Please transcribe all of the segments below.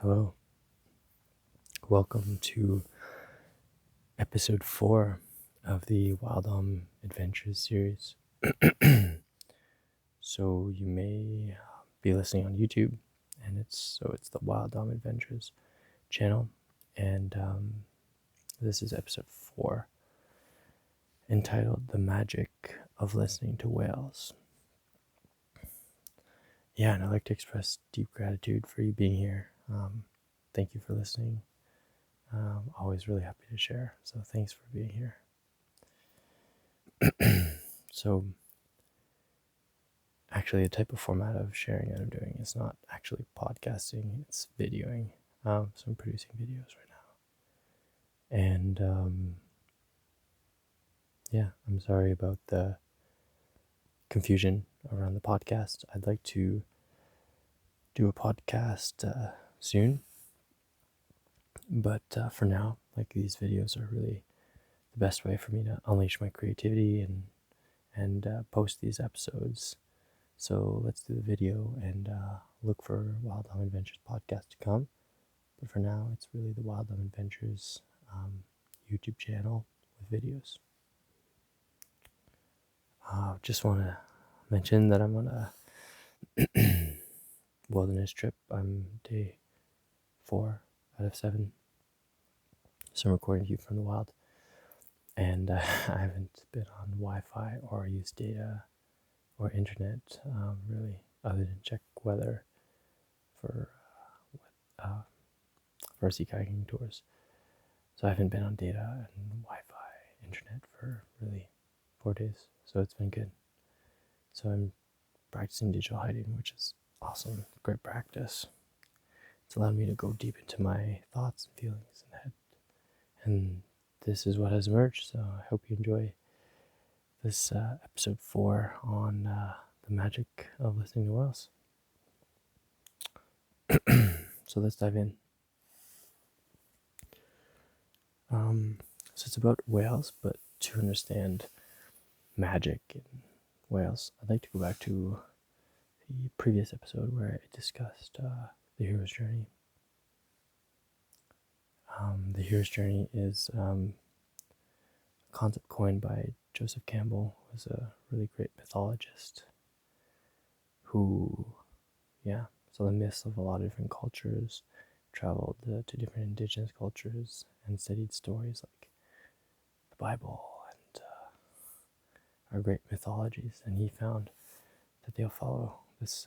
Hello, welcome to episode 4 of the Wild Adventures series. So you may be listening on YouTube, and it's the Wild Adventures channel, and this is episode 4, entitled "The Magic of Listening to Whales." Yeah, and I'd like to express deep gratitude for you being here. Thank you for listening. Always really happy to share. So thanks for being here. So actually, the type of format of sharing that I'm doing is not actually podcasting, it's videoing. So I'm producing videos right now. And yeah, I'm sorry about the confusion around the podcast. I'd like to do a podcast soon. But for now, these videos are really the best way for me to unleash my creativity and post these episodes. So let's do the video and look for Wild Adventures podcast to come. But for now, it's really the Wild Adventures YouTube channel with videos. Just want to mention that I'm on a wilderness trip. I'm day 4 out of 7. So I'm recording to you from the wild. And I haven't been on Wi-Fi or used data or internet really, other than check weather for sea kayaking tours. So I haven't been on data and Wi-Fi, internet for really 4 days. So it's been good. So I'm practicing digital hiding, which is awesome. Great practice. It's allowed me to go deep into my thoughts and feelings in the head. And this is what has emerged. So I hope you enjoy this episode 4 on the magic of listening to whales. So let's dive in. So it's about whales, but to understand magic in whales, I'd like to go back to the previous episode where I discussed the hero's journey. The hero's journey is a concept coined by Joseph Campbell, who was a really great mythologist who, saw the myths of a lot of different cultures, traveled to different indigenous cultures, and studied stories like the Bible and our great mythologies. And he found that they'll follow this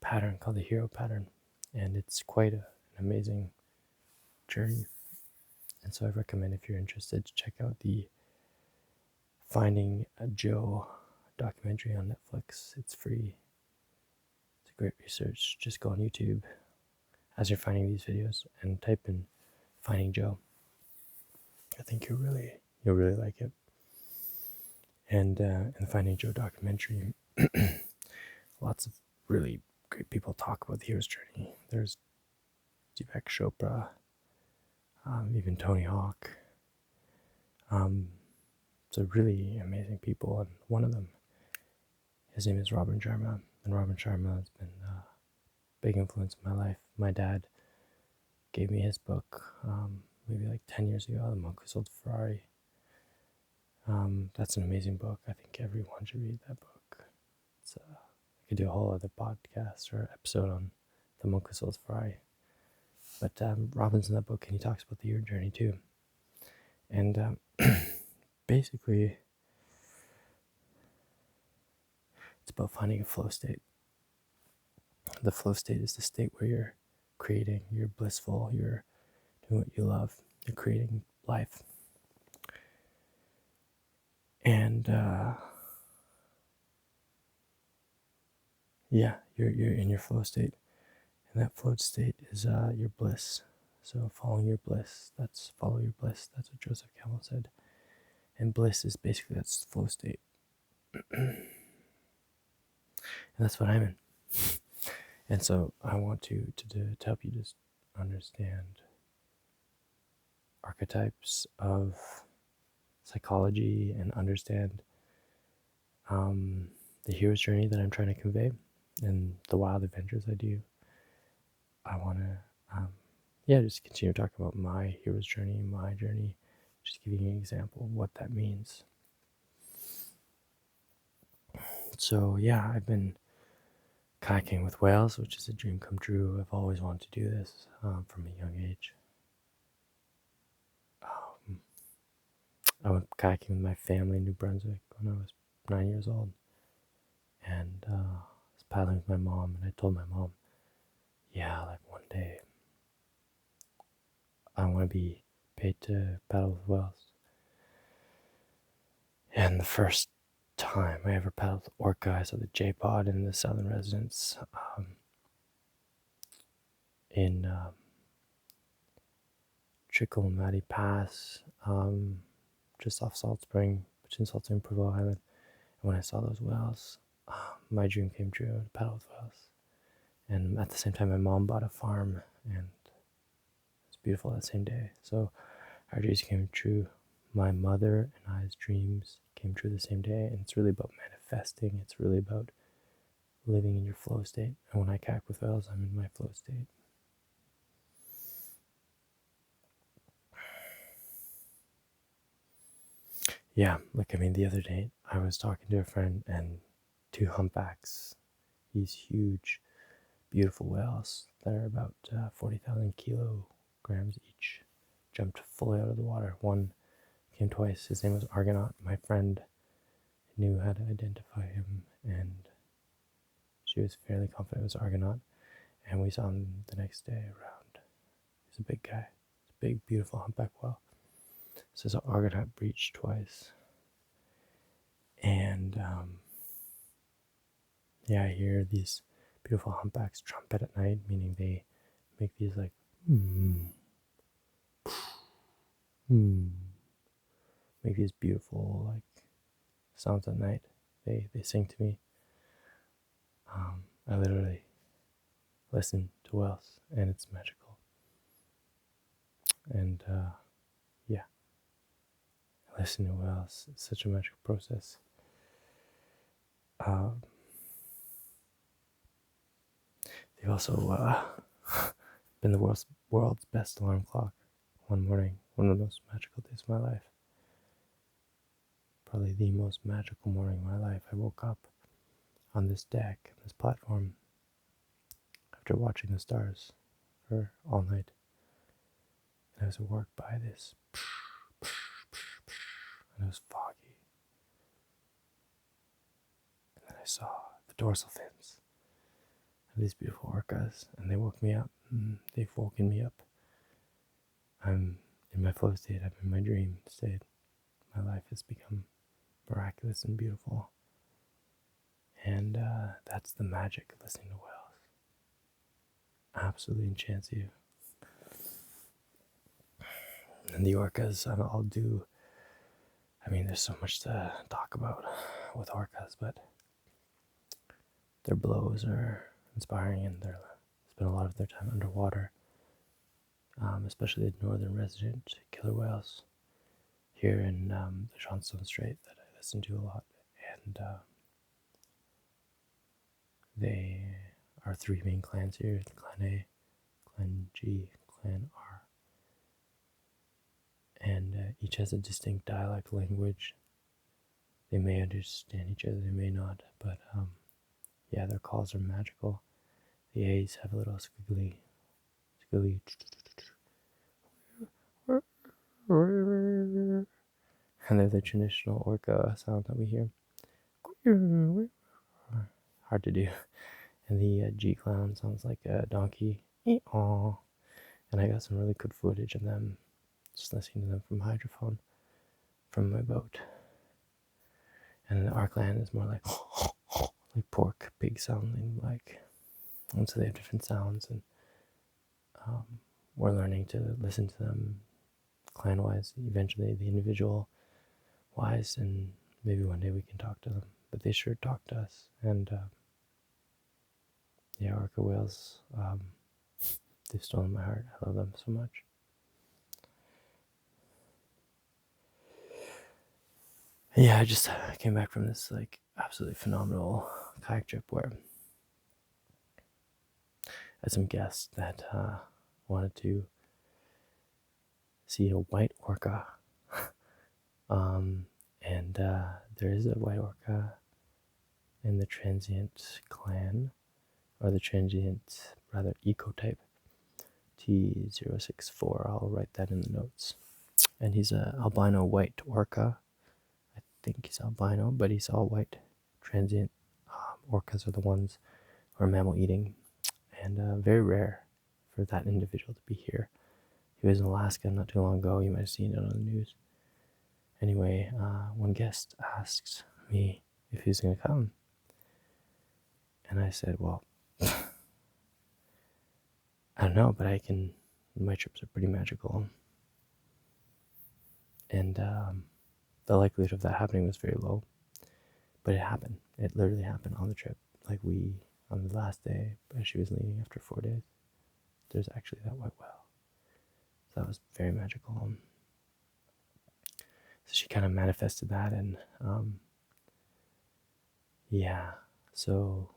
pattern called the hero pattern, and it's quite an amazing journey. And so I recommend, if you're interested, to check out the Finding Joe documentary on Netflix. It's free. It's a great research. Just go on YouTube as you're finding these videos and type in Finding Joe. I think you'll really like it. And in the Finding Joe documentary, lots of really great people talk about the hero's journey. There's Deepak Chopra, even Tony Hawk. So really amazing people, and one of them, his name is Robin Sharma, and Robin Sharma has been a big influence in my life. My dad gave me his book maybe 10 years ago, The Monk Who Sold Ferrari. That's an amazing book. I think everyone should read that book. I could do a whole other podcast or episode on The Monk Who Sold Ferrari. But Robin's in that book, and he talks about the hero journey too. And basically, it's about finding a flow state. The flow state is the state where you're creating, you're blissful, you're doing what you love, you're creating life. And you're in your flow state. And that flow state is your bliss. So following your bliss, follow your bliss. That's what Joseph Campbell said. And bliss is basically that's the flow state. And that's what I'm in. And so I want to help you just understand archetypes of psychology and understand the hero's journey that I'm trying to convey and the wild adventures I do. I want to, just continue talking about my hero's journey, my journey, just giving you an example of what that means. So, yeah, I've been kayaking with whales, which is a dream come true. I've always wanted to do this from a young age. I went kayaking with my family in New Brunswick when I was 9 years old. And I was paddling with my mom, and I told my mom, yeah, like one day I want to be paid to paddle with whales. And the first time I ever paddled with Orca, I saw the J-Pod in the Southern Residence in Chickamauga Pass, just off Salt Spring, between Salt Spring and Prevost Island. And when I saw those whales, my dream came true to paddle with whales. And at the same time, my mom bought a farm, and it was beautiful that same day. So our dreams came true. My mother and I's dreams came true the same day, and it's really about manifesting. It's really about living in your flow state. And when I kayak with whales, I'm in my flow state. Yeah, the other day, I was talking to a friend, and 2 humpbacks, these huge, beautiful whales that are about 40,000 kilograms each, jumped fully out of the water. One came twice. His name was Argonaut. My friend knew how to identify him, and she was fairly confident it was Argonaut. And we saw him the next day around. He's a big guy. He's a big, beautiful humpback whale. So the Argonaut breached twice. And I hear these beautiful humpbacks trumpet at night, meaning they make these like make these beautiful like sounds at night. They sing to me. I literally listen to whales, and it's magical. And listening to whales is such a magical process. They've also been the world's best alarm clock. One morning, one of the most magical days of my life. Probably the most magical morning of my life. I woke up on this deck, this platform, after watching the stars for all night. And I was awoke by this, and it was foggy. And then I saw the dorsal fins of these beautiful orcas, and they woke me up. They've woken me up. I'm in my flow state. I'm in my dream state. My life has become miraculous and beautiful. And that's the magic of listening to whales. Absolutely enchants you. And the orcas, I'll do. There's so much to talk about with orcas, but their blows are inspiring, and they spend a lot of their time underwater, especially the northern resident killer whales here in the Johnstone Strait that I listen to a lot. And they are 3 main clans here: Clan A, Clan G, Clan R. And each has a distinct dialect language. They may understand each other, they may not, but their calls are magical. The A's have a little squiggly, and they're the traditional orca sound that we hear. Hard to do. And the G clown sounds like a donkey. Aww. And I got some really good footage of them, just listening to them from hydrophone from my boat. And the R clan is more like pork, pig sounding like. And so they have different sounds, and we're learning to listen to them clan-wise, eventually the individual-wise, and maybe one day we can talk to them. But they sure talk to us. And orca whales, they've stolen my heart. I love them so much. And I just came back from this absolutely phenomenal kayak trip where had some guests that wanted to see a white orca. And there is a white orca in the transient clan, or the transient, rather, ecotype T064. I'll write that in the notes. And he's a albino white orca. I think he's albino, but he's all white. Transient orcas are the ones who are mammal eating, and very rare for that individual to be here. He was in Alaska not too long ago. You might have seen it on the news. Anyway, one guest asked me if he was going to come. And I said, well, I don't know, but I can. My trips are pretty magical. And the likelihood of that happening was very low. But it happened. It literally happened on the trip. Like on the last day, as she was leaving after 4 days, there's actually that white whale. So that was very magical. So she kind of manifested that, and yeah, so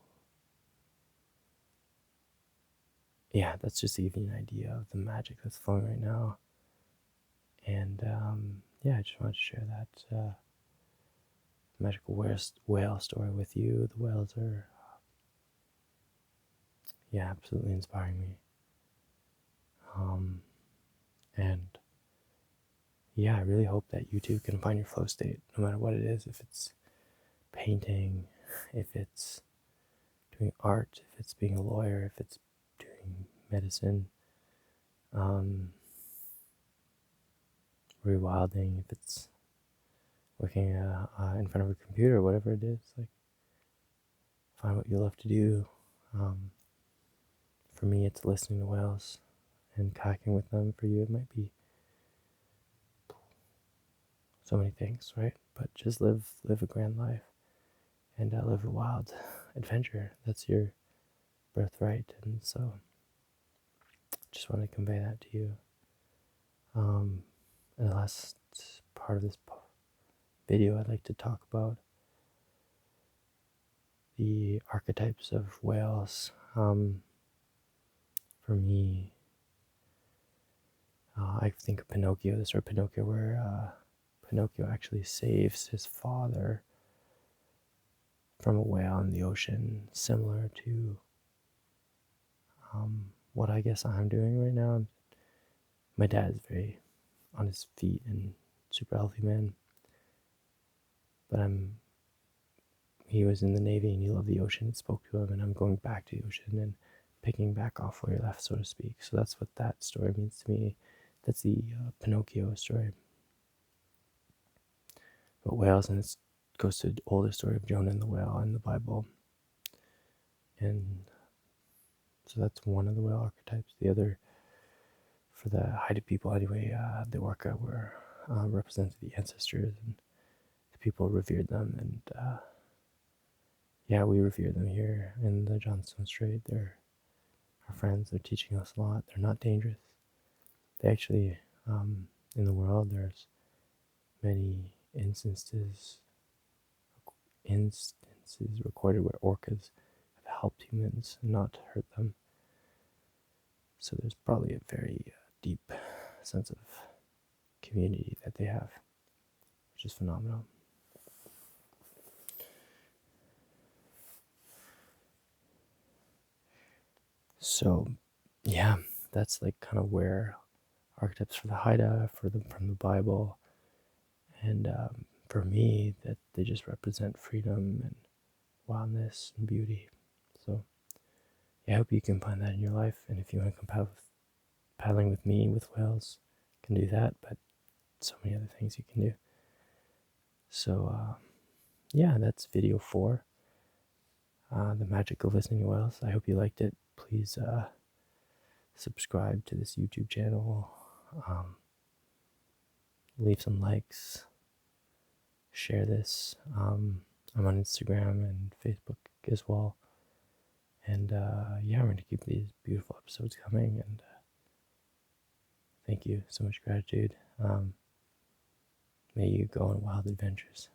yeah, that's just to give you an idea of the magic that's flowing right now. And yeah, I just wanted to share that magical whale story with you. The whales are, yeah, absolutely inspiring me. And yeah, I really hope that you too can find your flow state, no matter what it is. If it's painting, if it's doing art, if it's being a lawyer, if it's doing medicine, rewilding, if it's working in front of a computer, whatever it is, like, find what you love to do. For me, it's listening to whales and kayaking with them. For you, it might be so many things, right? But just live a grand life, and live a wild adventure. That's your birthright, and so just want to convey that to you. And the last part of this video, I'd like to talk about the archetypes of whales. For me, I think of Pinocchio, the story of Pinocchio, where Pinocchio actually saves his father from a whale in the ocean, similar to what I guess I'm doing right now. My dad is very on his feet and super healthy man, but he was in the Navy and he loved the ocean. It spoke to him, and I'm going back to the ocean and picking back off where he left, so to speak. So that's what that story means to me. That's the Pinocchio story. But whales, and it goes to the older story of Jonah and the whale in the Bible. And so that's one of the whale archetypes. The other, for the Haida people anyway, the orca were represented the ancestors, and the people revered them. And yeah, we revere them here in the Johnstone Strait. They're our friends. They're teaching us a lot. They're not dangerous. They actually, in the world, there's many instances recorded where orcas have helped humans and not hurt them. So there's probably a very deep sense of community that they have, which is phenomenal. So yeah, that's like kind of where archetypes for the Haida, from the Bible, and for me, that they just represent freedom and wildness and beauty. So yeah, I hope you can find that in your life. And if you want to come paddling with me with whales, you can do that. But so many other things you can do. So yeah, that's video 4. The magic of listening to whales. I hope you liked it. Please subscribe to this YouTube channel. Leave some likes. Share this. I'm on Instagram and Facebook as well. And yeah, we're going to keep these beautiful episodes coming. And thank you so much, gratitude. May you go on wild adventures.